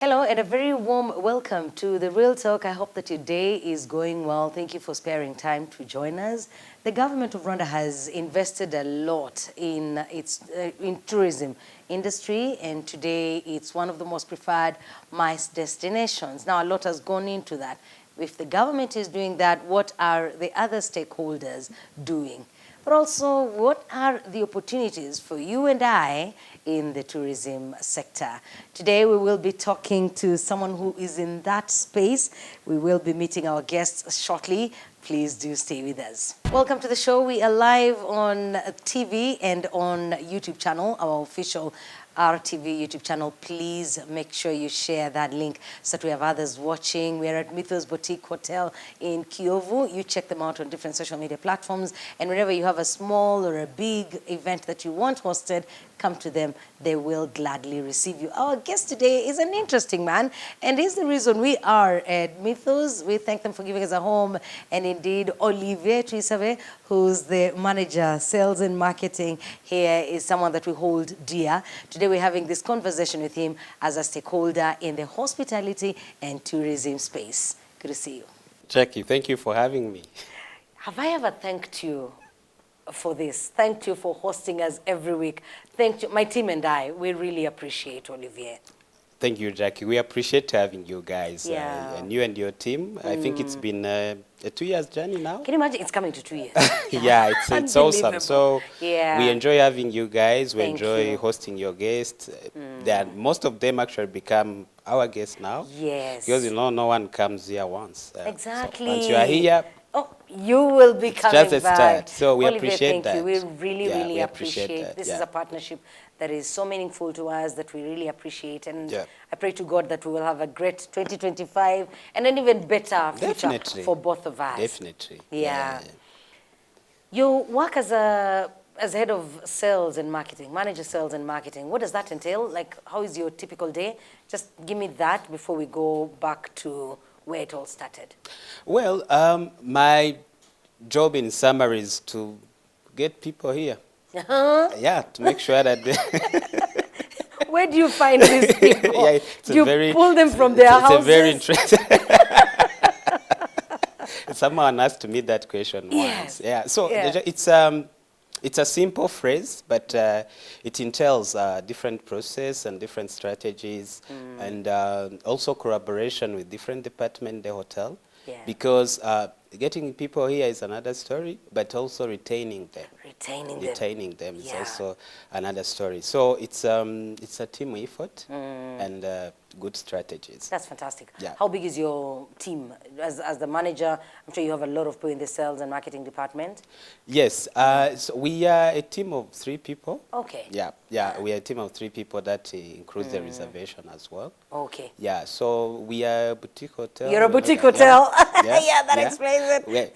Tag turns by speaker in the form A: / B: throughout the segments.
A: Hello and a very warm welcome to The Real Talk. I hope that your day is going well. Thank you for sparing time to join us. The government of Rwanda has invested a lot in its tourism industry, and today it's one of the most preferred MICE destinations. Now, a lot has gone into that. If the government is doing that, what are the other stakeholders doing? But also, what are the opportunities for you and I in the tourism sector? Today, we will be talking to someone who is in that space. We will be meeting our guests shortly. Please do stay with us. Welcome to the show. We are live on TV and on YouTube channel, our official RTV YouTube channel. Please make sure you share that link so that we have others watching. We are at Mythos Boutique Hotel in Kiovu. You check them out on different social media platforms. And whenever you have a small or a big event that you want hosted, come to them. They will gladly receive you. Our guest today is an interesting man, and he's the reason we are at Mythos. We thank them for giving us a home. And indeed, Olivier Tuyisabe, who's the manager, sales and marketing here, is someone that we hold dear. Today we're having this conversation with him as a stakeholder in the hospitality and tourism space. Good to see you.
B: Jackie, thank you for having me.
A: Have I ever thanked you for this? Thanked you for hosting us every week. Thank you. My team and I, we really appreciate Olivier.
B: Thank you, Jackie. We appreciate having you guys, and you and your team. I think it's been a 2 years journey now.
A: Can you imagine? It's coming to 2 years.
B: Yeah, it's awesome. So we enjoy having you guys. We
A: Thank
B: enjoy
A: you.
B: hosting your guests. Most of them actually become our guests now.
A: Yes.
B: Because no one comes here once.
A: Exactly.
B: So once you are here,
A: oh, you will be coming
B: just a
A: back.
B: start. So we
A: Olivier,
B: appreciate
A: thank you.
B: that.
A: We really
B: we
A: appreciate
B: that.
A: this. Is a partnership that is so meaningful to us that we really appreciate. And I pray to God that we will have a great 2025 and an even better future for both of us.
B: Definitely.
A: Yeah. You work as head of sales and marketing, manager sales and marketing. What does that entail? Like, how is your typical day? Just give me that before we go back to where it all started.
B: Well, my job in summary is to get people here. Yeah, to make sure that they
A: Where do you find these people? Do you pull them from their houses?
B: It's a very interesting. Someone asked me that question once. Yeah, so it's a simple phrase, but it entails different process and different strategies, and also collaboration with different departments in the hotel. Because getting people here is another story, but also retaining them. Retaining them is also another story. So it's a team effort and good strategies.
A: That's fantastic. How big is your team? As the manager, I'm sure you have a lot of people in the sales and marketing department.
B: Yes, so we are a team of 3 people.
A: Okay.
B: Yeah, we are a team of 3 people that includes the reservation as well.
A: Okay.
B: Yeah, so we are a boutique hotel.
A: You're a boutique hotel. That explains it.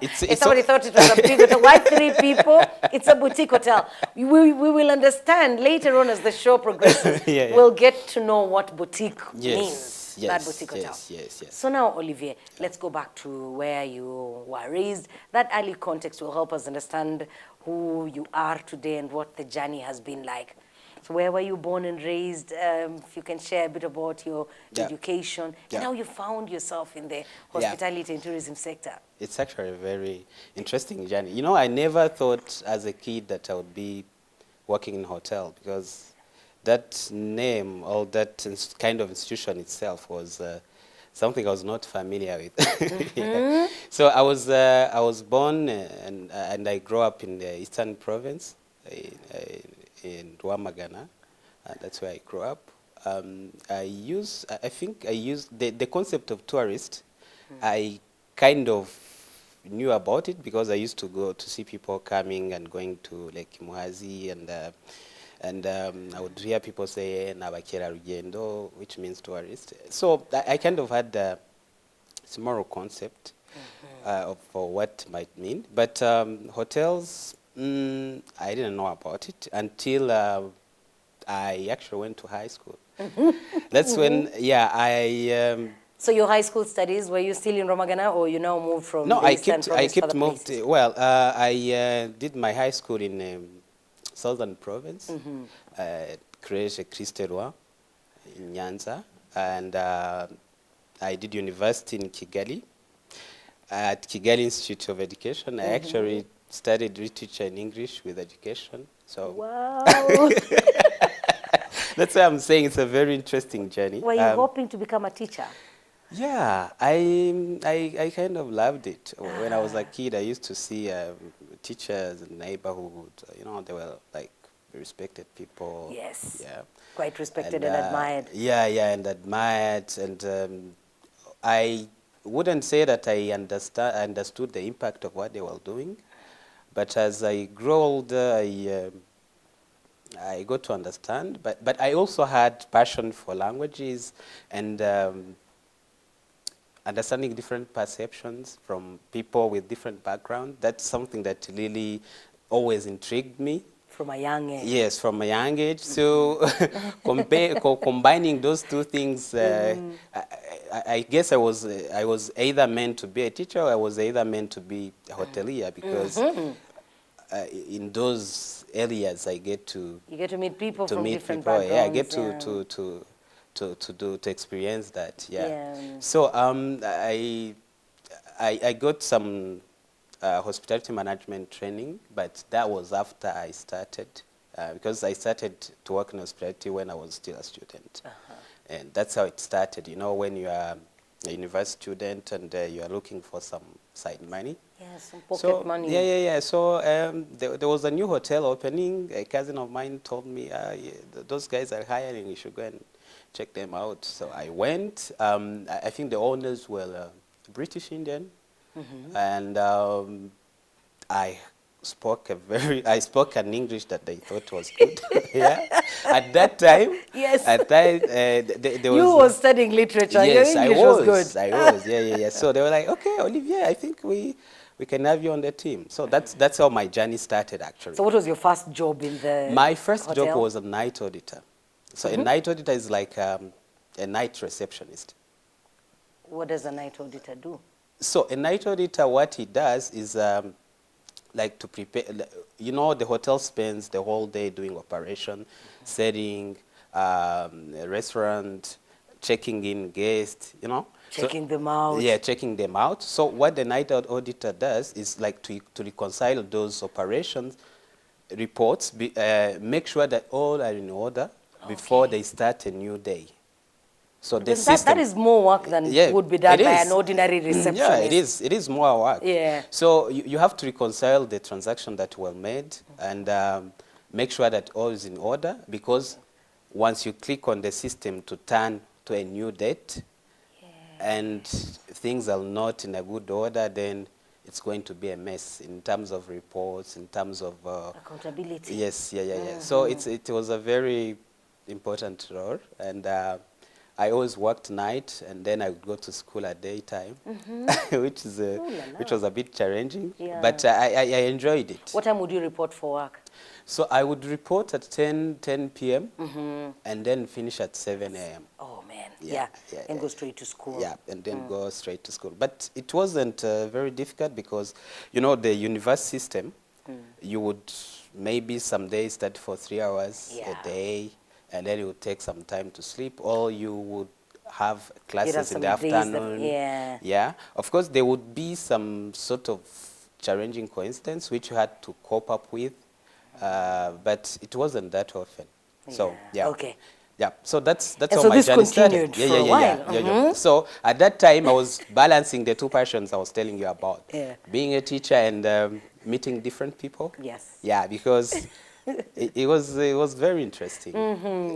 B: If
A: somebody thought it was a boutique hotel, why 3 people? It's a boutique hotel. We will understand later on as the show progresses. We'll get to know what boutique means. That boutique hotel.
B: Yes.
A: So now, Olivier, let's go back to where you were raised. That early context will help us understand who you are today and what the journey has been like. So where were you born and raised? If you can share a bit about your education and how you found yourself in the hospitality and tourism sector. It's
B: actually a very interesting journey. You know, I never thought as a kid that I would be working in a hotel, because that name or that kind of institution itself was something I was not familiar with. So I was born and I grew up in the Eastern Province in Rwanda. That's where I grew up. I think I used the concept of tourist. I kind of knew about it because I used to go to see people coming and going to Lake Muhazi, and I would hear people say "Nabakera Rugendo," which means tourist. So I kind of had a moral concept of what it might mean. But hotels, I didn't know about it until I actually went to high school. That's when,
A: So your high school studies, were you still in Romagana, or you now moved from
B: No,
A: the Eastern Province to other places?
B: Well, I did my high school in Southern Province, Collège Christ Roi in Nyanza. and I did university in Kigali, at Kigali Institute of Education. I actually studied literature and English with education. So
A: Wow.
B: that's why I'm saying it's a very interesting journey.
A: Were you hoping to become a teacher?
B: Yeah, I kind of loved it. When I was a kid, I used to see teachers in the neighborhood. You know, they were like respected people.
A: Yes.
B: Yeah.
A: Quite respected and admired.
B: Yeah, and admired. And I wouldn't say that I understood the impact of what they were doing, but as I grew older, I got to understand. But I also had passion for languages and understanding different perceptions from people with different backgrounds. That's something that really always intrigued me.
A: From a young age.
B: Yes, from a young age. So combining those two things, I guess I was either meant to be a teacher or I was either meant to be a hotelier, because in those areas I get to
A: meet people from different
B: backgrounds. Yeah, I get to experience that. Yeah. So I got some hospitality management training, but that was after I started, because I started to work in hospitality when I was still a student. And that's how it started, you know, when you are a university student and you are looking for some side money.
A: Yeah, some pocket money.
B: Yeah. So there was a new hotel opening. A cousin of mine told me, those guys are hiring, you should go and check them out. So I went. I think the owners were British Indian. And I spoke an English that they thought was good. Yeah. At that time.
A: Yes.
B: At that, there was.
A: You were studying literature.
B: Yes,
A: Your English was good.
B: I was. Yeah. So they were like, okay, Olivier, I think we can have you on the team. So that's how my journey started, actually.
A: So what was your first job in the
B: My first
A: hotel?
B: job was a night auditor. So a night auditor is like a night receptionist.
A: What does a night auditor do?
B: So a night auditor, what he does is like to prepare, you know, the hotel spends the whole day doing operation, setting, restaurant, checking in guests, you know.
A: Checking them out.
B: Yeah, checking them out. So what the night auditor does is like to reconcile those operations reports, make sure that all are in order before they start a new day. So the system,
A: that is more work than would be done by an ordinary receptionist.
B: Yeah, it is. It is more work.
A: Yeah.
B: So you have to reconcile the transaction that were made and make sure that all is in order, because once you click on the system to turn to a new date and things are not in a good order, then it's going to be a mess in terms of reports, in terms of
A: accountability.
B: Yes, yeah. So it was a very important role, and I always worked night, and then I would go to school at daytime, which was a bit challenging, but I enjoyed it.
A: What time would you report for work?
B: So I would report at 10 p.m. And then finish at 7 a.m.
A: Oh man, and go straight to school.
B: Yeah, and then go straight to school. But it wasn't very difficult, because, you know, the university system, you would maybe some days study for 3 hours a day, and then it would take some time to sleep, or you would have classes in the afternoon. Yeah. Of course, there would be some sort of challenging coincidence which you had to cope up with, but it wasn't that often. So,
A: Okay.
B: Yeah, so that's
A: and
B: how
A: so
B: my journey
A: continued
B: started.
A: for a while.
B: Yeah. So at that time, I was balancing the two passions I was telling you about, being a teacher and meeting different people.
A: Yes.
B: Yeah, because it was very interesting.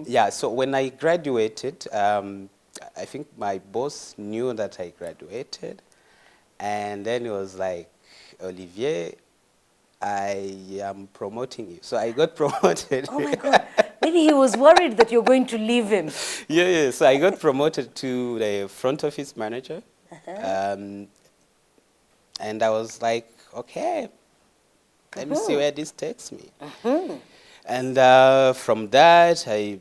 B: Yeah, so when I graduated, I think my boss knew that I graduated, and then he was like, Olivier, I am promoting you. So I got promoted.
A: Oh my God. Maybe he was worried that you're going to leave him.
B: Yeah. So I got promoted to the front office manager. And I was like, okay, let me see where this takes me. And from that, I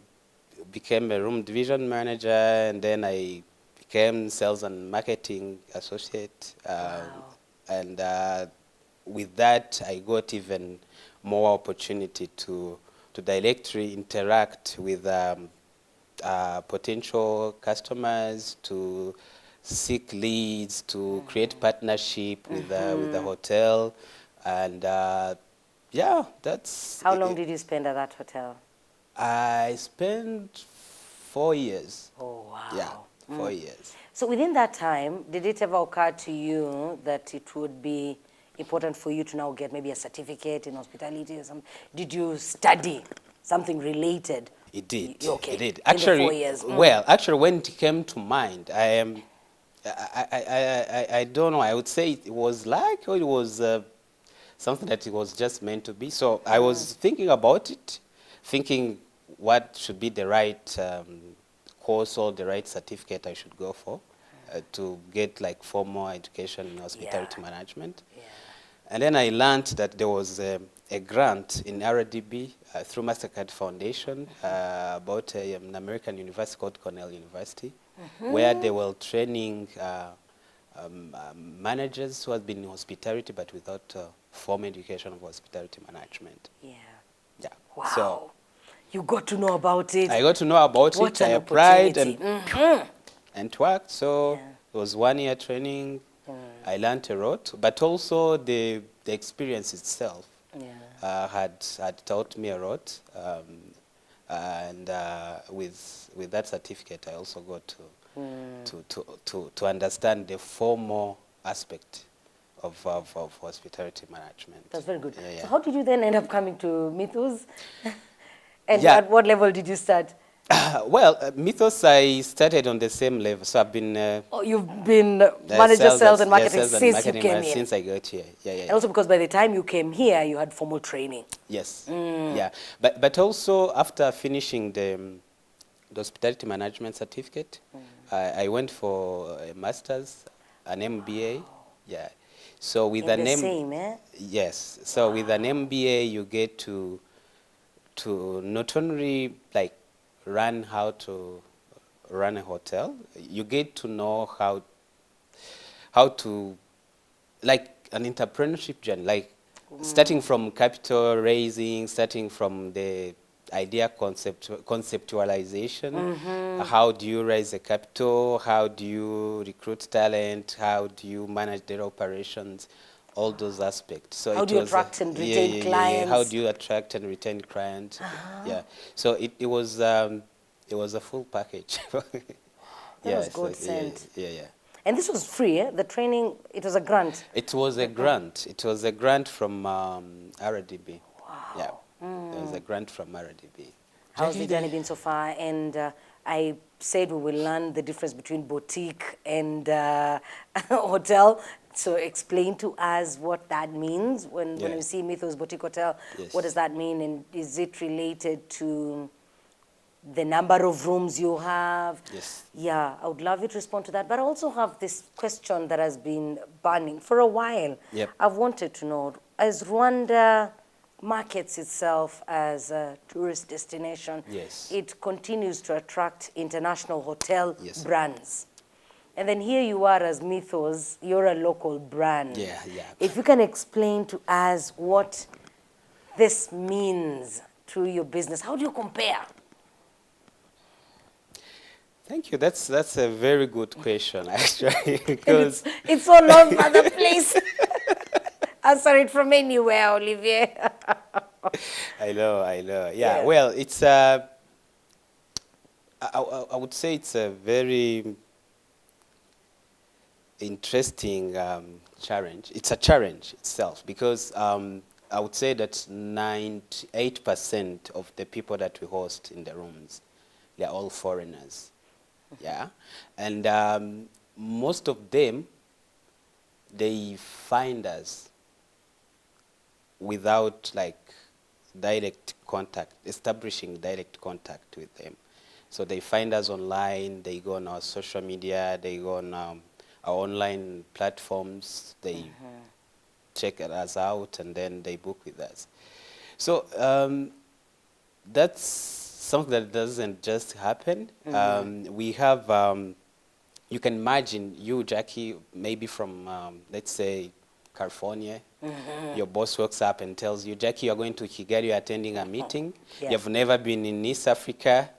B: became a room division manager, and then I became sales and marketing associate. And with that, I got even more opportunity to directly interact with potential customers, to seek leads, to create partnership with the hotel, and yeah, that's.
A: How long did you spend at that hotel?
B: I spent 4 years.
A: Oh, wow.
B: Yeah, 4 years.
A: So within that time, did it ever occur to you that it would be important for you to now get maybe a certificate in hospitality or something? Did you study something related?
B: It did.
A: Okay.
B: It did.
A: In the 4
B: Actually,
A: years.
B: well, actually, when it came to mind, I don't know. I would say it was luck, or it was something that it was just meant to be. So I was thinking about it, thinking what should be the right course or the right certificate I should go for to get like formal education in hospitality management.
A: Yeah.
B: And then I learned that there was a grant in RDB through MasterCard Foundation about an American university called Cornell University, where they were training managers who had been in hospitality but without formal education of hospitality management.
A: Yeah.
B: Yeah.
A: Wow.
B: So
A: you got to know about it.
B: I got to know about
A: What
B: it. I
A: an
B: applied
A: opportunity.
B: and worked. So
A: Yeah.
B: it was 1 year training. I learned a lot, but also the experience itself
A: Yeah.
B: had taught me a lot. And with that certificate, I also got to understand the formal aspect of hospitality management.
A: That's very good.
B: Yeah, yeah.
A: So how did you then end up coming to Mythos? And
B: Yeah.
A: at what level did you start?
B: Well, Mythos, I started on the same level, so I've been
A: Oh, you've been manager sales and marketing
B: sales and
A: since
B: marketing
A: you came in.
B: since I got here. Yeah, yeah.
A: And also because by the time you came here, you had formal training.
B: Yes. Yeah. But also after finishing the hospitality management certificate, I went for a master's, an MBA. Yeah. So with
A: In
B: an
A: the same, eh?
B: Yes. So with an MBA, you get to not only like run how to run a hotel, you get to know how to, like an entrepreneurship journey, like starting from capital raising, starting from the idea conceptualization. How do you raise the capital? How do you recruit talent? How do you manage their operations? All those aspects. So
A: How
B: it
A: do you
B: was
A: attract and retain clients?
B: How do you attract and retain clients? Yeah. So it was a full package.
A: That was good sent.
B: Yeah.
A: And this was free, eh? The training, it was a grant.
B: It was a grant. It was a grant from RDB.
A: Wow.
B: Yeah. It was a grant from RDB.
A: How's the journey been so far? And I said we will learn the difference between boutique and hotel. So explain to us what that means when we see Mythos Boutique Hotel.
B: Yes.
A: What does that mean? And is it related to the number of rooms you have?
B: Yes.
A: Yeah, I would love you to respond to that. But I also have this question that has been burning for a while.
B: Yep.
A: I've wanted to know, as Rwanda markets itself as a tourist destination,
B: Yes.
A: it continues to attract international hotel
B: Yes.
A: brands. And then here you are as Mythos, you're a local brand.
B: Yeah.
A: If you can explain to us what this means to your business, how do you compare?
B: Thank you. That's a very good question, actually, because
A: It's all over the place. Answer it from anywhere, Olivier.
B: I know. Yeah.
A: Yeah.
B: Well, it's I would say it's a very interesting challenge. It's a challenge itself because I would say that 98% of the people that we host in the rooms, they're all foreigners. Yeah. And most of them, they find us without like direct contact, establishing direct contact with them. So they find us online, they go on our social media, they go on our online platforms, they check us out, and then they book with us. So that's something that doesn't just happen. We have, you can imagine you, Jackie, maybe from, let's say, California. Your boss wakes up and tells you, Jackie, you're going to Kigali, you're attending a meeting.
A: Yeah.
B: You've never been in East Africa.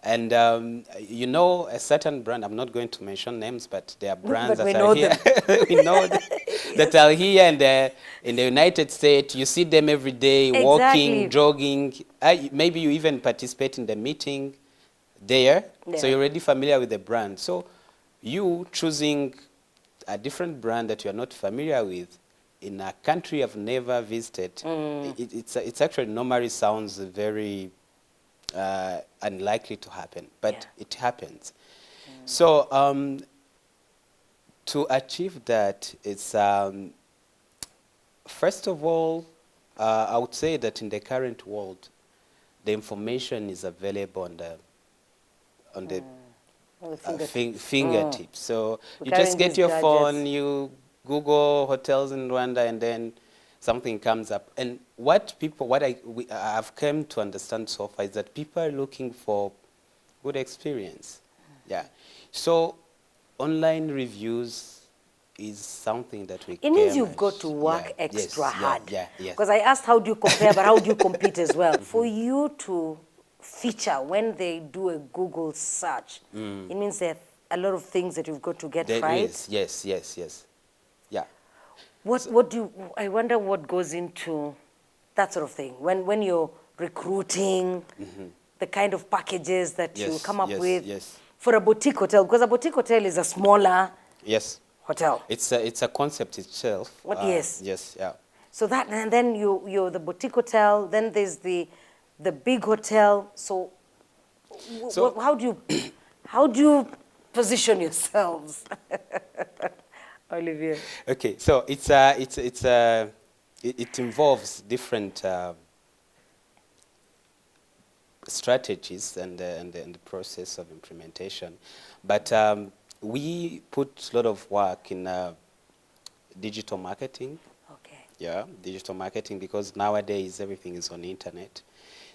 B: And you know, a certain brand, I'm not going to mention names, but there are brands
A: But we
B: that
A: know
B: are here.
A: them.
B: We know that are here in the United States. You see them every day,
A: Exactly.
B: walking, jogging. Maybe you even participate in the meeting there. So
A: Yeah.
B: you're already familiar with the brand. So you choosing a different brand that you're not familiar with in a country I've never visited, it's actually normally sounds very unlikely to happen, but
A: Yeah.
B: it happens. So to achieve that, it's first of all, I would say that in the current world, the information is available on the
A: On the fingertips.
B: fingertips. So
A: We're
B: you just
A: carrying
B: get
A: these
B: your
A: gadgets.
B: phone, you Google hotels in Rwanda, and then something comes up. And what I've come to understand so far is that people are looking for good experience. Yeah. So online reviews is something that we
A: It means
B: came
A: you've got to work extra hard.
B: yes.
A: Because I asked how do you compare, but how do you compete as well? For you to feature when they do a Google search, it means there are a lot of things that you've got to get
B: There
A: right.
B: is, yes. Yeah.
A: What do you, I wonder what goes into that sort of thing when you're recruiting, the kind of packages that you
B: Yes,
A: come up
B: yes,
A: with
B: yes.
A: for a boutique hotel, because a boutique hotel is a smaller
B: Yes.
A: hotel.
B: It's a concept itself.
A: Yes.
B: Yes, yeah.
A: So that, and then you're the boutique hotel, then there's the big hotel. So,
B: So-
A: how do you position yourselves, Olivier?
B: Okay, so it involves different strategies and the process of implementation, but we put a lot of work in digital marketing.
A: Okay.
B: Yeah, digital marketing, because nowadays everything is on the internet.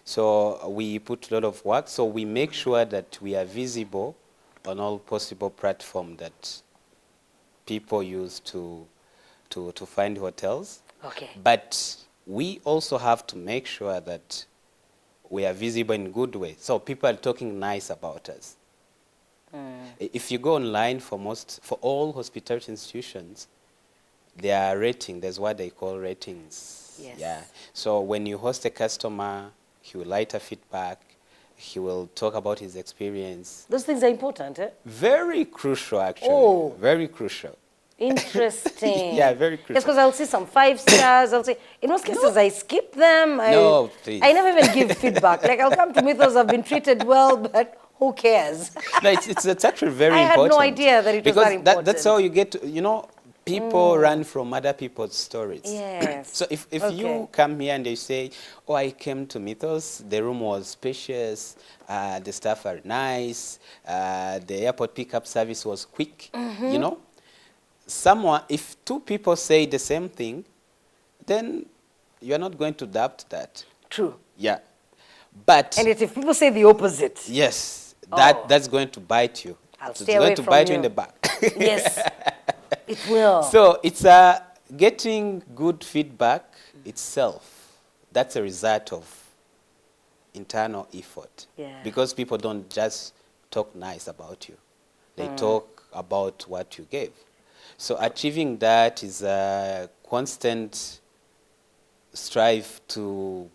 B: So we put a lot of work. So we make sure that we are visible on all possible platforms that people use to find hotels.
A: Okay.
B: But we also have to make sure that we are visible in good way. So people are talking nice about us. If you go online for all hospitality institutions, there are ratings. There's what they call ratings.
A: Yes.
B: Yeah. So when you host a customer, he will write a feedback. He will talk about his experience.
A: Those things are important, eh?
B: Very crucial, actually.
A: Oh.
B: Very crucial.
A: Interesting.
B: Yeah, very crucial.
A: Yes, because I'll see some 5 stars. I'll say, in most cases, I skip them.
B: No, please.
A: I never even give feedback. Like, I'll come to Mythos, I've been treated well, but who cares?
B: No, it's actually very
A: I had
B: important.
A: no idea that it was that important.
B: That's how you get to, people run from other people's stories.
A: Yes.
B: So if
A: Okay.
B: you come here and they say, oh, I came to Mythos, the room was spacious, the staff are nice, the airport pickup service was quick, if 2 people say the same thing, then you're not going to doubt that.
A: True.
B: Yeah. But
A: And yet if people say the opposite,
B: yes,
A: Oh.
B: that's going to bite you.
A: I'll
B: It's
A: stay
B: going
A: away
B: to
A: from
B: bite you
A: you.
B: in the back.
A: yes, it will.
B: So it's getting good feedback itself. That's a result of internal effort.
A: Yeah.
B: Because people don't just talk nice about you. They talk about what you gave. So achieving that is a constant strive to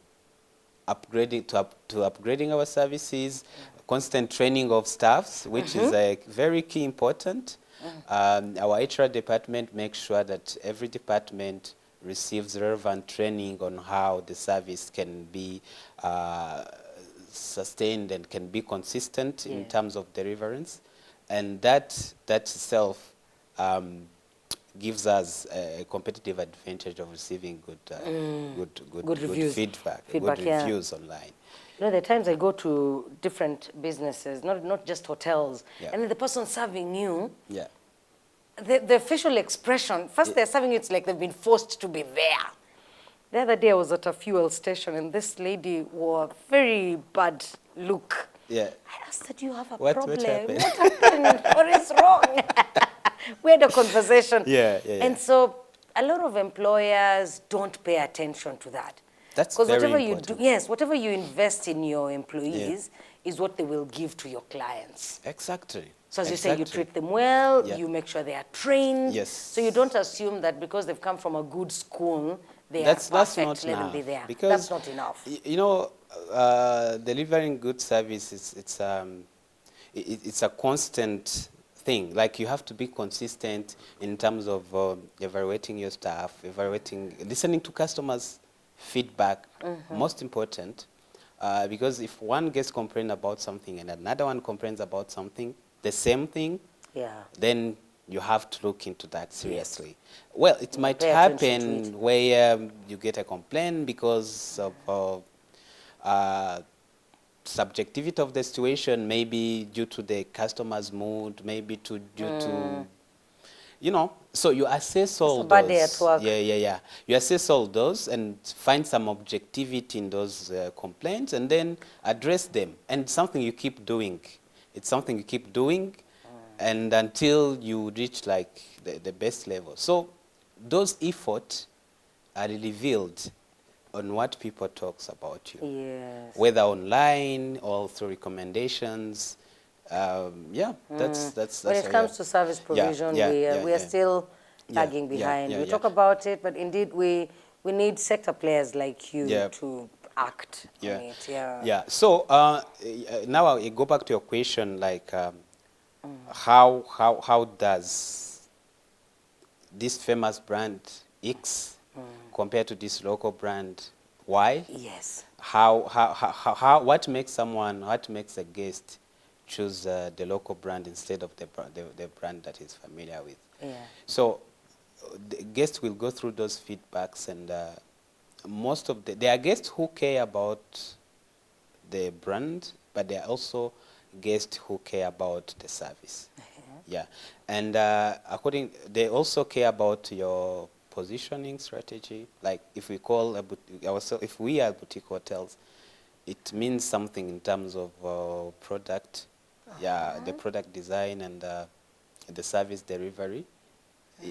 B: upgrading our services, constant training of staffs, which is very key important. Our HR department makes sure that every department receives relevant training on how the service can be sustained and can be consistent in terms of deliverance. And that itself gives us a competitive advantage of receiving good
A: reviews.
B: feedback,
A: Feedback,
B: good
A: yeah.
B: reviews online.
A: You know, there are times I go to different businesses, not just hotels,
B: Yeah.
A: and then the person serving you,
B: Yeah.
A: the facial expression, first they're serving you, it's like they've been forced to be there. The other day I was at a fuel station and this lady wore a very bad look.
B: Yeah.
A: I asked her, do you have a
B: What
A: problem?
B: happened?
A: What happened? What is wrong? We had a conversation.
B: Yeah.
A: And so a lot of employers don't pay attention to that.
B: That's
A: Because
B: very
A: whatever
B: important.
A: you do, yes, whatever you invest in your employees, is what they will give to your clients.
B: Exactly.
A: So as you say, you treat them well, you make sure they are trained.
B: Yes.
A: So you don't assume that because they've come from a good school, they are perfect, let them be there.
B: Because
A: that's not enough.
B: You know, delivering good service, it's a constant thing. Like, you have to be consistent in terms of evaluating your staff, listening to customers' feedback, most important. Because if one gets complained about something and another one complains about something, the same thing, then you have to look into that seriously. Yes. Well, it might happen where you get a complaint because of subjectivity of the situation, maybe due to the customer's mood, maybe due to, you know, so you assess all those. Day at work. Yeah. You assess all those and find some objectivity in those complaints and then address them. And something you keep doing. It's something you keep doing and until you reach like the best level. So those efforts are revealed on what people talks about you. Yes. Whether online or through recommendations. That's
A: when it comes to service provision, we are still lagging behind. We talk about it, but indeed we need sector players like you to act on it.
B: So now I go back to your question, like how does this famous brand X compare to this local brand Y?
A: Yes.
B: What makes a guest choose the local brand instead of the brand that he's familiar with? So the guests will go through those feedbacks, and most of there are guests who care about the brand, but there are also guests who care about the service. And they also care about your positioning strategy. Like if we call if we are boutique hotels, it means something in terms of product, the product design and the service delivery.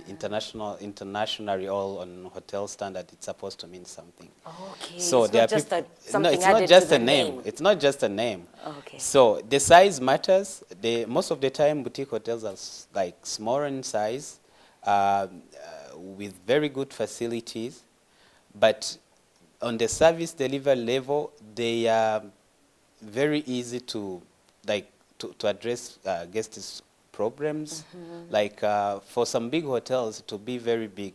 B: Internationally, all on hotel standard, it's supposed to mean something.
A: Okay.
B: So
A: it's not just
B: it's not just a name. It's not just a name.
A: Okay.
B: So the size matters. Most of the time, boutique hotels are like smaller in size, with very good facilities, but on the service delivery level, they are very easy to address guests' problems. Like for some big hotels, to be very big,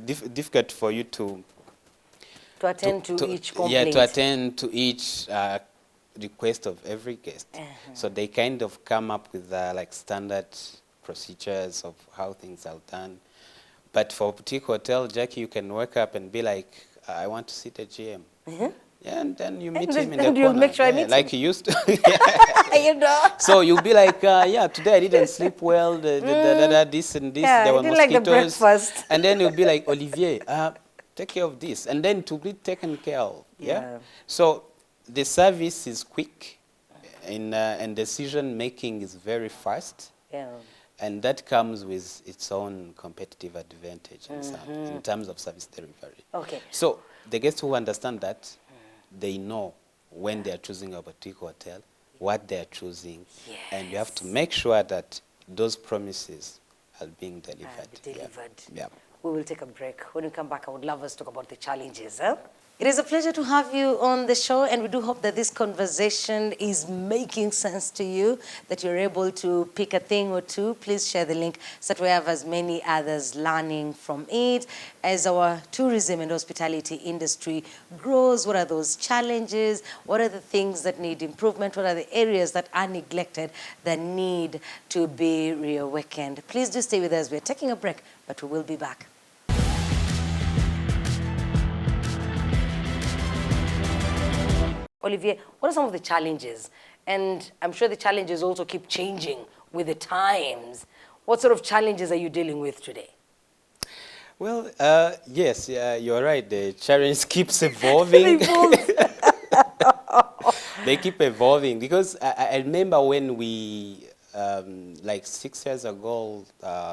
B: difficult for you to
A: attend to each complaint.
B: To attend to each request of every guest. So they kind of come up with like standard procedures of how things are done. But for a boutique hotel, Jackie, you can wake up and be like, I want to see the GM. And then you meet him in the corner.
A: You make sure I meet
B: like
A: him.
B: you used to.
A: You know.
B: So you'll be like, today I didn't sleep well, this and this, there were mosquitoes.
A: Like the breakfast.
B: And then you'll be like, Olivier, take care of this. And then to be taken care of. So the service is quick, and decision making is very fast. And that comes with its own competitive advantage in terms of service delivery.
A: Okay.
B: So the guests who understand that, they know when they are choosing a boutique hotel, what they are choosing, and you have to make sure that those promises are being delivered.
A: We will take a break. When we come back, I would love us to talk about the challenges. It is a pleasure to have you on the show, and we do hope that this conversation is making sense to you, that you're able to pick a thing or two. Please share the link so that we have as many others learning from it. As our tourism and hospitality industry grows, what are those challenges? What are the things that need improvement? What are the areas that are neglected that need to be reawakened? Please do stay with us. We're taking a break, but we will be back. Olivier, what are some of the challenges? And I'm sure the challenges also keep changing with the times. What sort of challenges are you dealing with today?
B: Well, yes, you're right. The challenge keeps evolving. They keep evolving because I remember when we, like 6 years ago,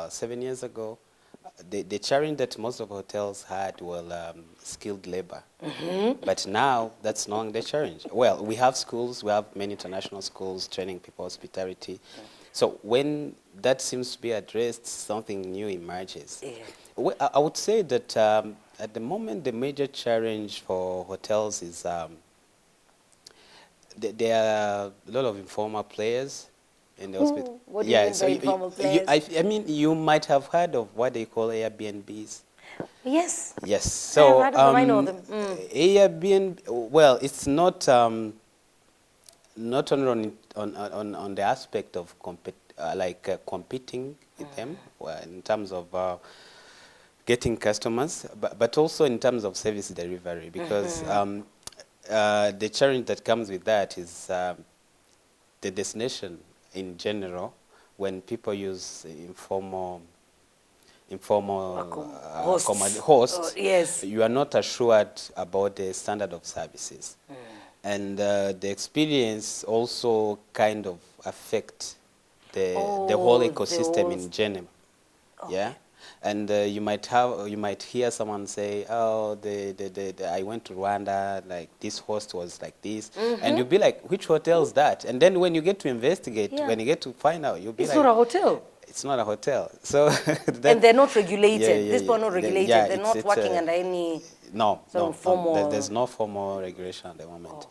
B: 7 years ago, the challenge that most of hotels had was skilled labor. But now that's not the challenge. Well, we have schools, we have many international schools training people hospitality. So when that seems to be addressed, something new emerges.
A: Yeah.
B: Well, I would say that at the moment, the major challenge for hotels is there are a lot of informal players in the hospital.
A: What do you mean by informal players?
B: I mean, you might have heard of what they call Airbnbs.
A: Yes.
B: Yes.
A: I
B: So
A: have heard of them, I know them.
B: Airbnb, well, it's not not only on the aspect of competing with them, well, in terms of getting customers, but also in terms of service delivery, because the challenge that comes with that is the destination in general. When people use informal hosts,
A: yes.
B: you are not assured about the standard of services. And the experience also kind of affect the whole ecosystem in general. Yeah. And you might hear someone say, oh, I went to Rwanda, like this host was like this. And you'll be like, which hotel is that? And then when you get to investigate, when you get to find out, you'll be
A: it's
B: like,
A: not a hotel.
B: It's not a hotel. So
A: and they're not regulated. These people are not
B: they-
A: regulated.
B: yeah,
A: they're not working under any
B: no,
A: sort of formal.
B: there's no formal regulation at the moment.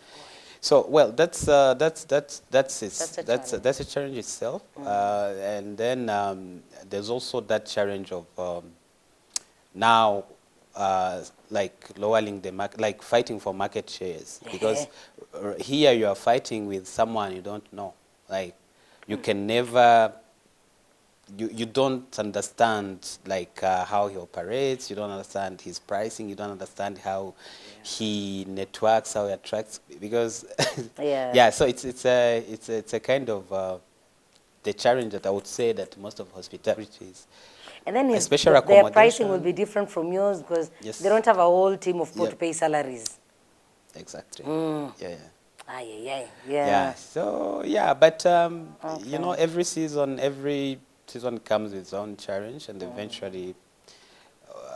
B: So, well, that's a challenge itself, and then there's also that challenge of now, like lowering the market, like fighting for market shares, because here you are fighting with someone you don't know, like you can never. You don't understand like how he operates. You don't understand his pricing. You don't understand how he networks, how he attracts. Because so it's a kind of the challenge that I would say that most of hospitality is.
A: And then
B: especially
A: their pricing will be different from yours because they don't have a whole team of people to pay salaries.
B: Exactly.
A: Yeah.
B: So but you know, every season comes with its own challenge, and eventually,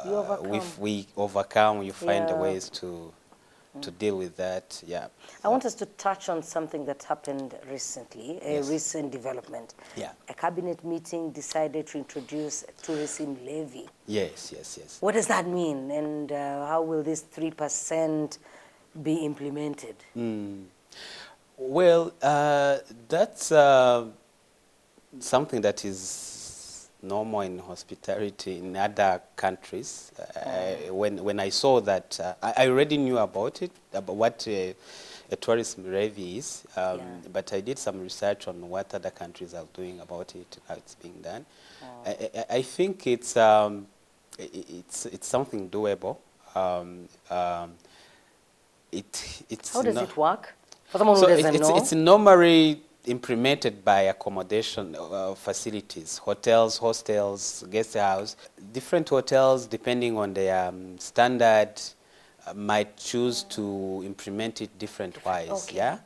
B: if we overcome, you find the ways to deal with that. Yeah.
A: I want us to touch on something that happened recently, a recent development.
B: Yeah.
A: A cabinet meeting decided to introduce a tourism levy.
B: Yes.
A: What does that mean, and how will this 3% be implemented?
B: Well, that's something that is normal in hospitality in other countries. When I saw that, I already knew about it, about what a tourism levy is, but I did some research on what other countries are doing about it, how it's being done. I think it's something doable.
A: How does it work? For someone who doesn't know?
B: It's normally implemented by accommodation facilities, hotels, hostels, guest house. Different hotels, depending on their standard, might choose to implement it different wise. Yeah,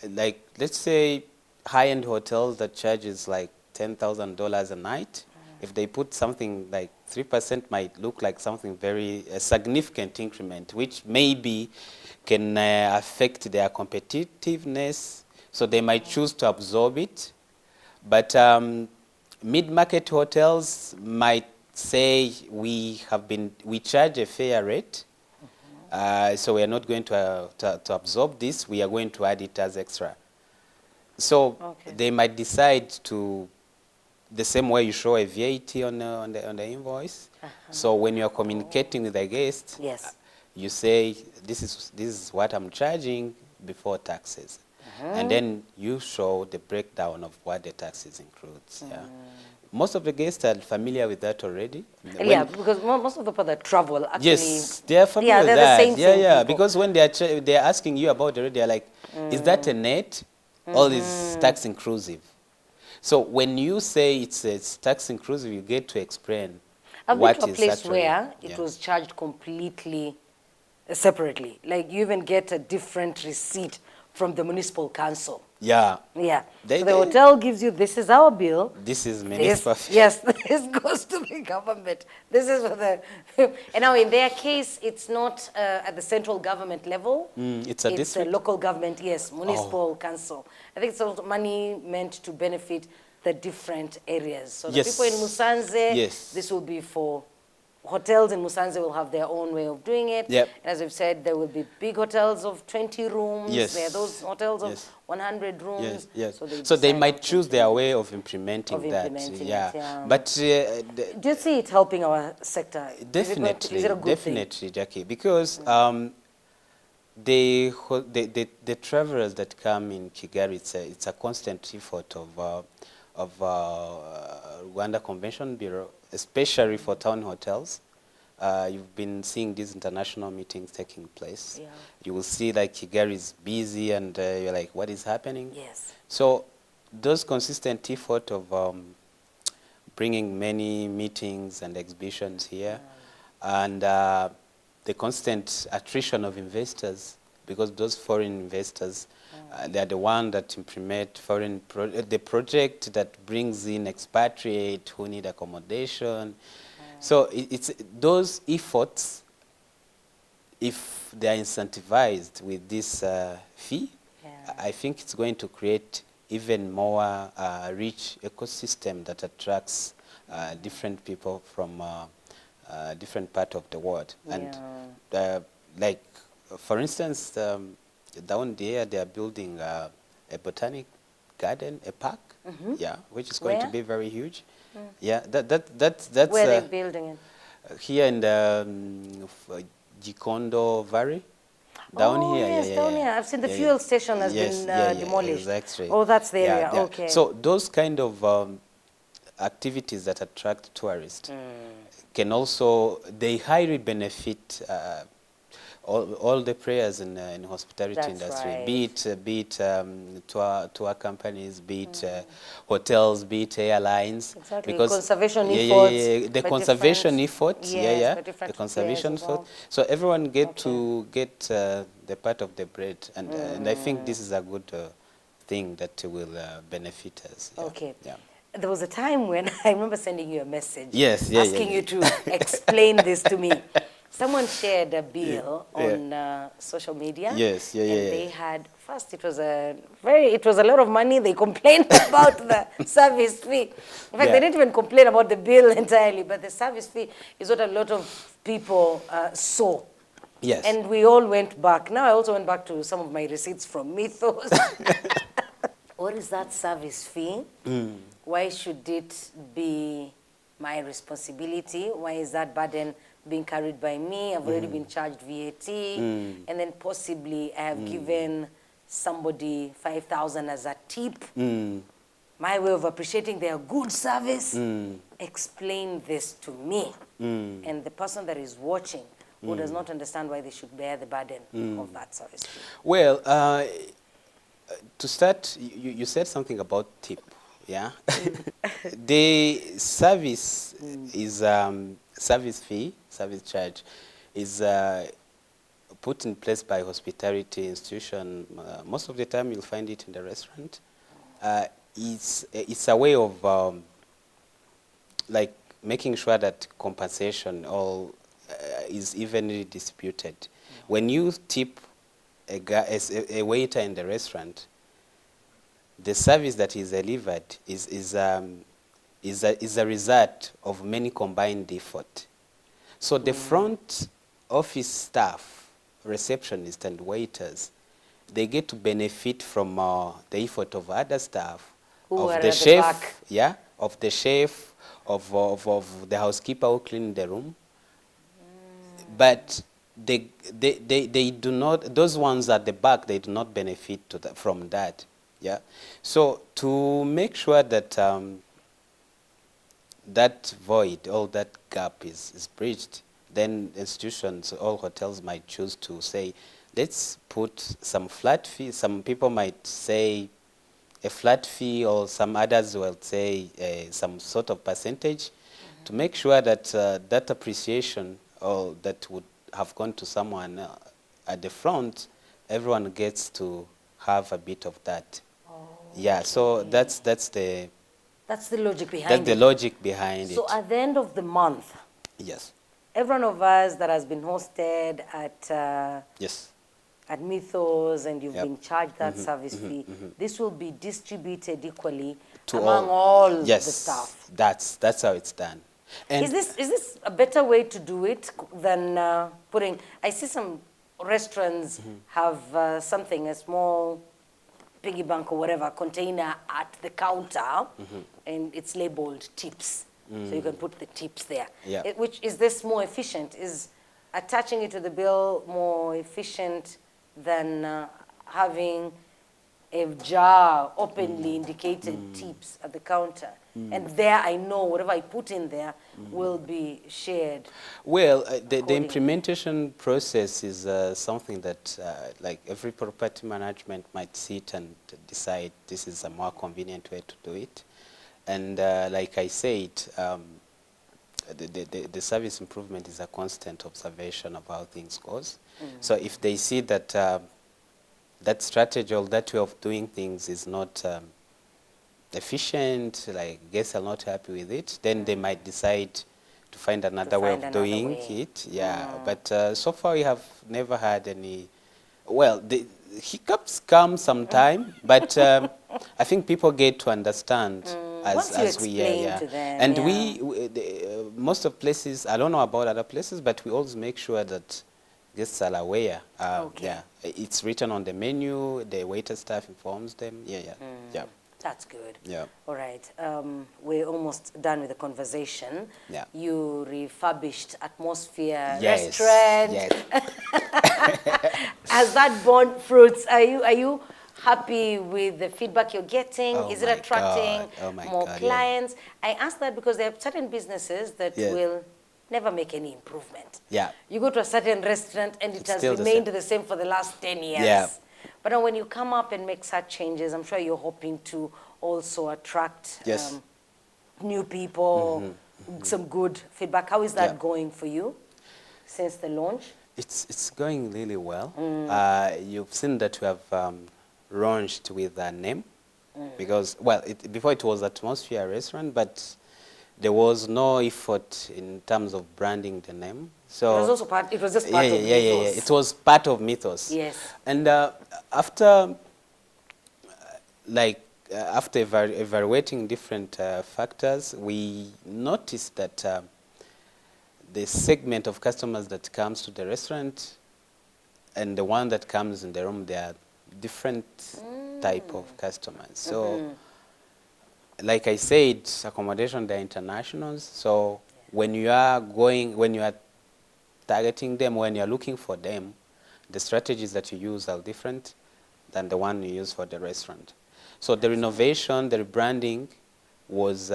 B: like let's say high-end hotels that charges like $10,000 a night. If they put something like 3%, might look like something very significant increment, which maybe can affect their competitiveness. So they might choose to absorb it. But mid-market hotels might say we charge a fair rate, so we are not going to absorb this. We are going to add it as extra. So they might decide to, the same way you show a VAT on the invoice. So when you are communicating with the guest, you say this is what I'm charging before taxes. And then you show the breakdown of what the taxes includes. Most of the guests are familiar with that already.
A: Because most of the people that travel actually...
B: Yes, they are familiar with that.
A: The same
B: because when they are asking you about it, they are like, is that a net? Or is tax inclusive? So when you say it's tax inclusive, you get to explain what is actually...
A: I've been to a place where it was charged completely separately. Like you even get a different receipt from the municipal council.
B: Yeah.
A: Yeah.
B: They,
A: So the
B: they,
A: hotel gives you, this is our bill.
B: this is
A: This,
B: municipal fee.
A: yes, this goes to the government. This is for the, and now in their case, it's not at the central government level.
B: It's a district?
A: Local government, yes,
B: Oh.
A: municipal council. I think it's also money meant to benefit the different areas. So the
B: Yes.
A: people in Musanze,
B: Yes.
A: this will be for hotels in Musanze will have their own way of doing it.
B: Yep.
A: And as we've said, there will be big hotels of 20 rooms.
B: Yes.
A: There are those hotels of
B: Yes.
A: 100 rooms.
B: Yes, yes.
A: So
B: So they
A: decide
B: might
A: what
B: choose
A: to
B: their
A: do.
B: way of implementing that. Yeah.
A: it, yeah.
B: But
A: Do you see it helping our sector?
B: definitely,
A: Is it a good
B: definitely, Jackie, because the travelers that come in Kigali, it's a constant effort of Rwanda Convention Bureau, especially for town hotels. You've been seeing these international meetings taking place.
A: Yeah.
B: You will see like Kigali is busy and you're like, what is happening?
A: Yes.
B: So those consistent effort of bringing many meetings and exhibitions here, and the constant attrition of investors, because those foreign investors, they are the one that implement the project that brings in expatriate who need accommodation. So it's those efforts, if they are incentivized with this fee, I think it's going to create even more rich ecosystem that attracts different people from different part of the world. And like, for instance, down there they are building a botanic garden, a park, yeah, which is going to be very huge. Yeah, that's
A: where are they building it?
B: here in the Gikondo Valley. Down here,
A: yes, down here. I've seen the fuel station has been demolished.
B: Exactly.
A: Oh, that's the area.
B: Yeah.
A: Okay.
B: So those kind of activities that attract tourists can also, they highly benefit all the players in hospitality industry,
A: right.
B: be it tour companies, be it hotels, be it airlines.
A: Exactly.
B: Because
A: Conservation efforts.
B: the conservation efforts,
A: the
B: conservation efforts. So everyone get to get the part of the bread, and I think this is a good thing that will benefit us. Yeah.
A: Okay.
B: Yeah.
A: There was a time when I remember sending you a message asking you to explain this to me. Someone shared a bill on social media.
B: Yes,
A: and they had, first it was a lot of money. They complained about the service fee. In fact, they didn't even complain about the bill entirely, but the service fee is what a lot of people saw.
B: Yes.
A: And we all went back. Now I also went back to some of my receipts from Mythos. What is that service fee? Why should it be my responsibility? Why is that burden being carried by me? I've already been charged VAT, and then possibly I have given somebody 5,000 as a tip. My way of appreciating their good service. Explain this to me and the person that is watching who does not understand why they should bear the burden of that service fee.
B: Well, to start, you said something about tip, yeah? The service is service fee, service charge is put in place by hospitality institution. Most of the time you'll find it in the restaurant. It's a way of like making sure that compensation is evenly distributed. When you tip a waiter in the restaurant, the service that is delivered is a result of many combined effort. So the front office staff, receptionists and waiters, they get to benefit from the effort of other staff, of the chef, of the chef, of the housekeeper who clean the room. But they do not, those ones at the back, they do not benefit from that. Yeah. So to make sure that that void, all that gap is bridged, then institutions, all hotels might choose to say, let's put some flat fee. Some people might say a flat fee, or some others will say some sort of percentage to make sure that that appreciation that would have gone to someone at the front, everyone gets to have a bit of that. Yeah, so that's the
A: logic behind it.
B: logic behind
A: So
B: it.
A: at the end of the month,
B: Yes.
A: every one of us that has been hosted
B: Yes.
A: at Mythos and you've
B: Yep.
A: been charged that service fee, this will be distributed equally
B: To
A: among all
B: yes,
A: the staff.
B: that's how it's done. And
A: Is this a better way to do it than putting? I see some restaurants have something, a small piggy bank or whatever container at the counter, and it's labeled tips, so you can put the tips there.
B: Yeah.
A: Which is this more efficient? Is attaching it to the bill more efficient than having a jar openly indicated tips at the counter? And there I know whatever I put in there will be shared.
B: well, the
A: accordingly.
B: implementation process is something that like every property management might sit and decide this is a more convenient way to do it. And like I said, the service improvement is a constant observation of how things goes. So if they see that that strategy or that way of doing things is not efficient, like guests are not happy with it, then they might decide to find another way of doing it. Yeah, but so far we have never had any. Well, the hiccups come sometime, but I think people get to understand
A: Once you
B: as we
A: explain to them,
B: and
A: yeah.
B: most of places, I don't know about other places, but we always make sure that guests are aware.
A: Okay.
B: Yeah, it's written on the menu. The waiter staff informs them. Yeah.
A: That's good.
B: Yeah.
A: All right. We're almost done with the conversation.
B: Yeah.
A: You refurbished Atmosphere
B: Yes.
A: restaurant.
B: Yes.
A: Has that borne fruits? Are you happy with the feedback you're getting?
B: Oh
A: Is it
B: my
A: attracting
B: God. Oh my
A: more
B: God, yeah.
A: clients? I ask that because there are certain businesses that
B: Yeah.
A: will never make any improvement.
B: Yeah.
A: You go to a certain restaurant and it
B: It's
A: has
B: still the
A: remained
B: same.
A: the same for the last 10 years.
B: Yeah.
A: But then when you come up and make such changes, I'm sure you're hoping to also attract
B: Yes.
A: new people, some good feedback. How is that
B: Yeah.
A: going for you since the launch?
B: It's going really well. You've seen that we have launched with a name because, well, before it was Atmosphere Restaurant, but there was no effort in terms of branding the name. So
A: It was also part. It was just part of Mythos.
B: It was part of Mythos.
A: Yes.
B: And after, after evaluating different factors, we noticed that the segment of customers that comes to the restaurant and the one that comes in the room, they are different type of customers. So, like I said, accommodation, they're internationals. So when you are targeting them, when you're looking for them, the strategies that you use are different than the one you use for the restaurant. So the renovation, the rebranding was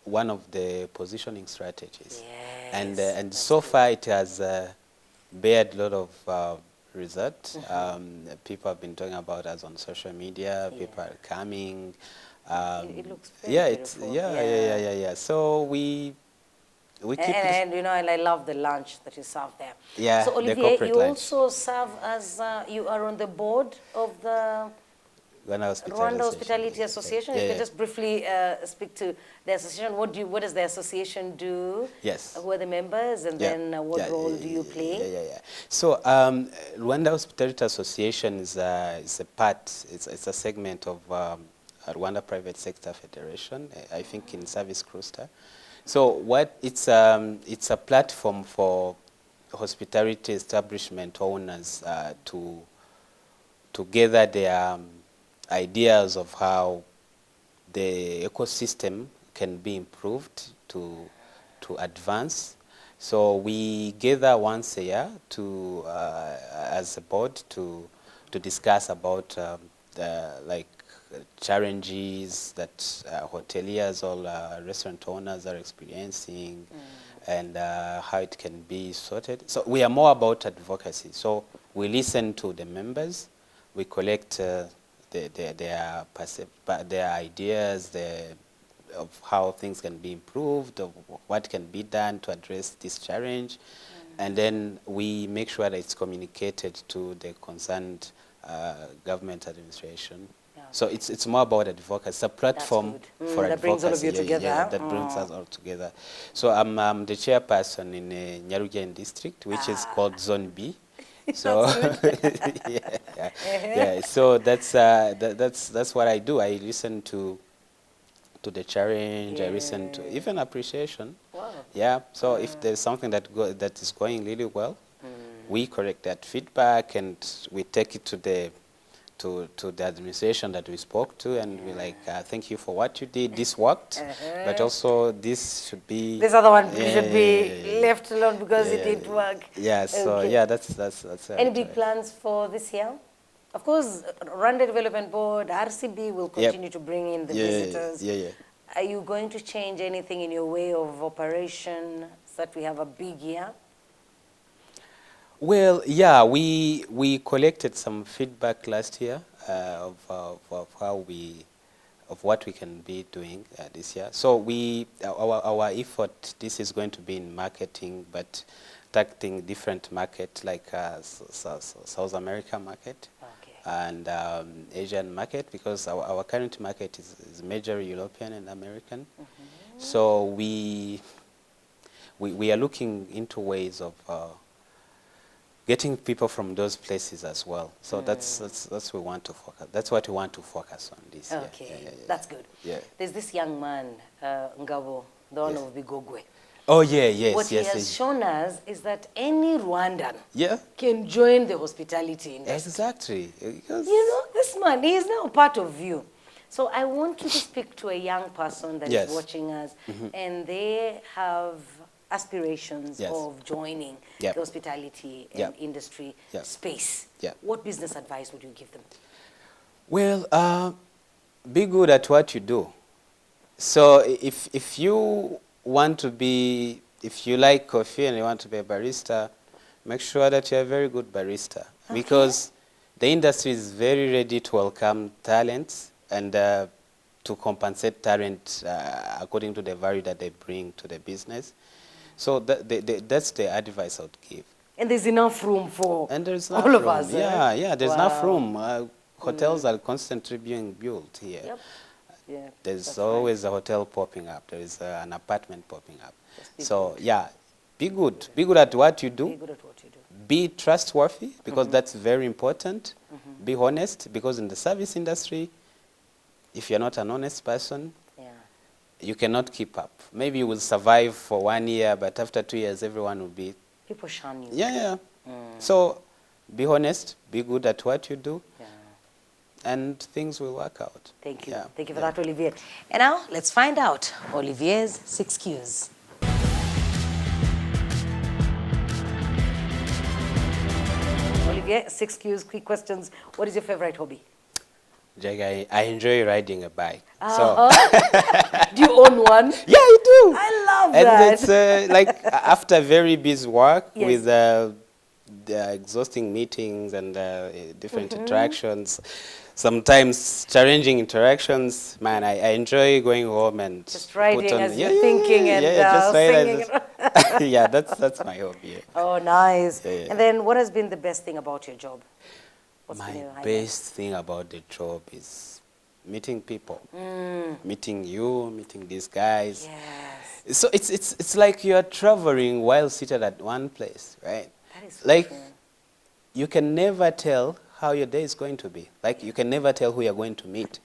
B: one of the positioning strategies.
A: Yes,
B: And so far it has bared a lot of result. People have been talking about us on social media. People are coming.
A: It looks very beautiful.
B: Yeah. So we keep
A: and you know, and I love the lunch that you serve there.
B: Yeah,
A: So
B: the
A: Olivier,
B: corporate
A: you
B: lunch.
A: also serve as you are on the board of the Rwanda Hospitality Association.
B: Yeah,
A: You can
B: yeah.
A: just briefly speak to the association. What does the association do?
B: Yes.
A: Who are the members, and then what role do you play?
B: Yeah. So Rwanda Hospitality Association is a part. It's a segment of Rwanda Private Sector Federation. I think in service cluster. So it's a platform for hospitality establishment owners to gather their ideas of how the ecosystem can be improved to advance. So we gather once a year to as a board to discuss about the challenges that hoteliers or restaurant owners are experiencing and how it can be sorted. So we are more about advocacy. So we listen to the members, we collect their ideas, of how things can be improved, of what can be done to address this challenge, and then we make sure that it's communicated to the concerned government administration So it's more about advocacy. It's a platform
A: good.
B: for
A: That brings all of
B: advocacy.
A: you together.
B: That brings us all together. So I'm the chairperson in Nyarugen district, which is called Zone B. So yeah. So that's what I do. I listen to the challenge. I listen to even appreciation.
A: Wow.
B: Yeah. So if there's something that is going really well, we correct that feedback and we take it to the administration that we spoke to, and we're like, thank you for what you did. This worked, but also this should be.
A: This other one should be left alone because it didn't work.
B: Yeah. So yeah, that's.
A: Any big plans for this year? Of course, Rwanda Development Board, RCB will continue to bring in the visitors. Are you going to change anything in your way of operation so that we have a big year?
B: Well, yeah, we collected some feedback last year of what we can be doing this year. So our effort, this is going to be in marketing, but targeting different market like South America market and Asian market, because our current market is major European and American. So we are looking into ways of getting people from those places as well. So that's we want to focus. That's what we want to focus on this year.
A: Okay, that's good.
B: Yeah.
A: There's this young man, Ngabo, the one of Bigogwe.
B: Oh yeah, yes,
A: What he has shown us is that any Rwandan can join the hospitality industry.
B: Exactly. Because
A: you know, this man, he is now part of you. So I want you to speak to a young person that is watching us, and they have aspirations of joining the hospitality and industry space. What business advice would you give them?
B: Well, be good at what you do. So if you want to be, if you like coffee and you want to be a barista, make sure that you're a very good barista, because the industry is very ready to welcome talents and to compensate talent according to the value that they bring to the business. So that's the advice I would give. And
A: there's enough room for
B: all
A: of us.
B: Yeah, there's enough room. Hotels are constantly being built here. There's always a hotel popping up. There is an apartment popping up. So yeah, be good. Be good at what you do.
A: Be good at what you do.
B: Be trustworthy, because that's very important. Be honest, because in the service industry, if you're not an honest person, you cannot keep up. Maybe you will survive for 1 year, but after 2 years, everyone will be...
A: People shun you.
B: Yeah. So be honest, be good at what you do, and things will work out.
A: Thank you. Thank you for that, Olivier. And now, let's find out Olivier's 6 Qs. Olivier, 6 Qs, quick questions. What is your favorite hobby?
B: Jaga, I enjoy riding a bike.
A: Do you own one?
B: Yeah, I do.
A: I love that.
B: And it's like after very busy work with the exhausting meetings and different interactions, sometimes challenging interactions, man, I enjoy going home and
A: just riding as you're thinking and singing.
B: Yeah, that's my hobby.
A: Oh, nice. And then what has been the best thing about your job?
B: My best thing about the job is meeting people, meeting you, meeting these guys.
A: Yes.
B: So it's like you're traveling while seated at one place, right?
A: That is
B: like
A: true.
B: You can never tell how your day is going to be. Like you can never tell who you're going to meet.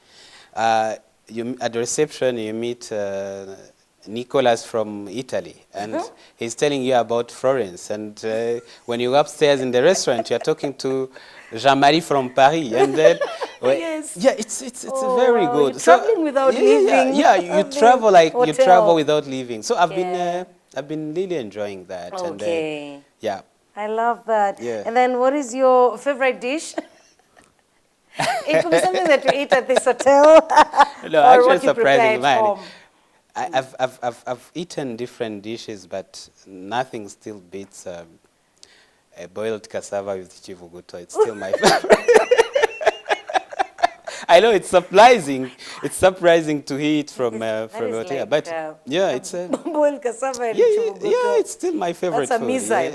B: At the reception, you meet Nicholas from Italy, and he's telling you about Florence. And when you go upstairs in the restaurant, you're talking to Jean-Marie from Paris. And then, it's very good.
A: You're traveling without leaving.
B: You travel like hotel. You travel without leaving. So I've been really enjoying that.
A: Okay.
B: And,
A: I love that.
B: Yeah.
A: And then, what is your favorite dish? It could be something that you eat at this hotel.
B: No,
A: or
B: actually,
A: what you
B: surprising, man.
A: home.
B: I've eaten different dishes, but nothing still beats a boiled cassava with chivuguto. It's still my favorite. I know it's surprising. It's surprising to eat from out here, but it's a
A: boiled cassava and chivuguto.
B: Yeah, it's still my favorite.
A: That's a missile.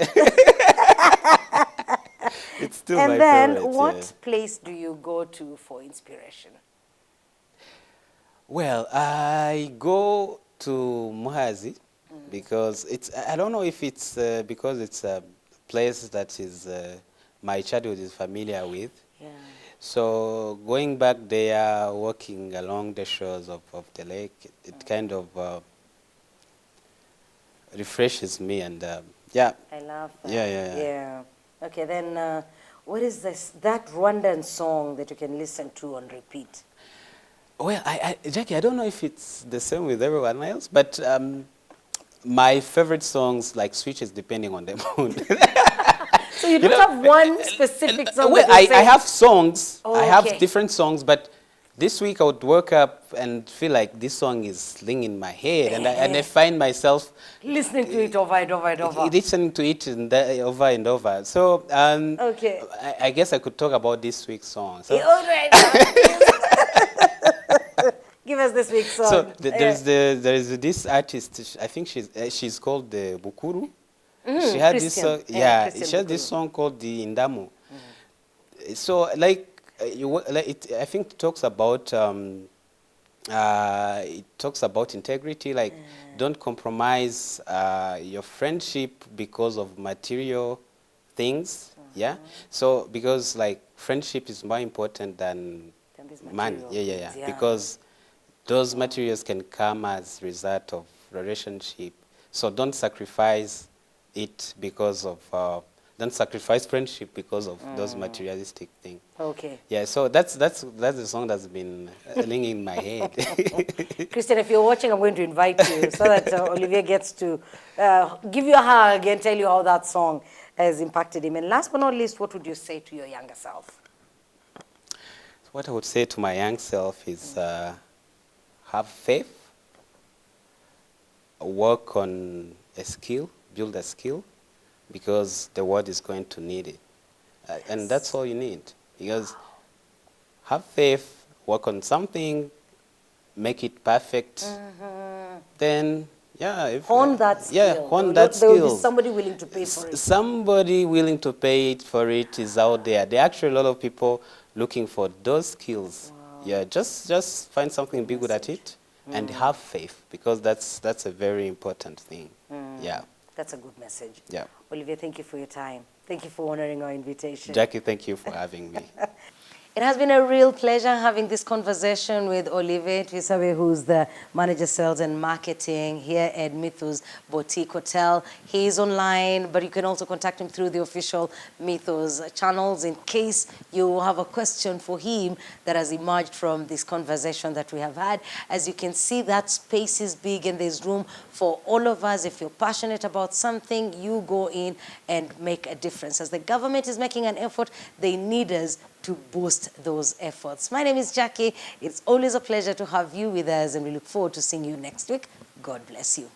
B: It's still my
A: favorite. And then, what place do you go to for inspiration?
B: Well, I go to Muhazi because I don't know if it's because it's a place that is my childhood is familiar with.
A: Yeah.
B: So going back there, walking along the shores of the lake, it kind of refreshes me and yeah.
A: I love that.
B: Yeah, yeah, yeah.
A: Yeah. Okay, then what is that Rwandan song that you can listen to on repeat?
B: Well, Jackie, I don't know if it's the same with everyone else, but my favorite songs like switches depending on the mood.
A: So you don't have one specific song
B: Well,
A: that you say?
B: I have songs.
A: Oh,
B: I have
A: okay.
B: different songs, but this week I would wake up and feel like this song is ringing in my head, and I find myself
A: Listening to it over and over and over.
B: listening to it over and over. So
A: Okay.
B: I guess I could talk about this week's song. So,
A: Yeah, all right. Give us this week's song.
B: so there is this artist. I think she's called the Bukuru. She had this
A: Christian.
B: song, yeah.
A: Christian
B: She had this
A: Bukuru.
B: song called the Indamu. So like I think it talks about integrity. Like don't compromise your friendship because of material things. Yeah. So because like friendship is more important than
A: these
B: money.
A: material
B: Yeah.
A: things, yeah.
B: Because those materials can come as result of relationship. So don't sacrifice it because of don't sacrifice friendship because of those materialistic things.
A: Okay.
B: Yeah, so that's the song that's been ringing in my head.
A: Christian, if you're watching, I'm going to invite you so that Olivier gets to give you a hug and tell you how that song has impacted him. And last but not least, what would you say to your younger self?
B: What I would say to my young self is have faith, work on a skill, build a skill, because the world is going to need it. And that's all you need. Because have faith, work on something, make it perfect, then, yeah.
A: Hone that skill.
B: Yeah, hone that
A: There will be
B: skill.
A: somebody willing to pay for it.
B: Somebody willing to pay for it is out there. There are actually a lot of people looking for those skills. Wow. Yeah, just find something, be good at it, and have faith, because that's a very important thing. Yeah.
A: That's a good message.
B: Yeah.
A: Olivier, thank you for your time. Thank you for honoring our invitation.
B: Jackie, thank you for having me.
A: It has been a real pleasure having this conversation with Olivier Tuyisabe, who's the Manager Sales and Marketing here at Mythos Boutique Hotel. He is online, but you can also contact him through the official Mythos channels in case you have a question for him that has emerged from this conversation that we have had. As you can see, that space is big and there's room for all of us. If you're passionate about something, you go in and make a difference. As the government is making an effort, they need us to boost those efforts. My name is Jackie. It's always a pleasure to have you with us, and we look forward to seeing you next week. God bless you.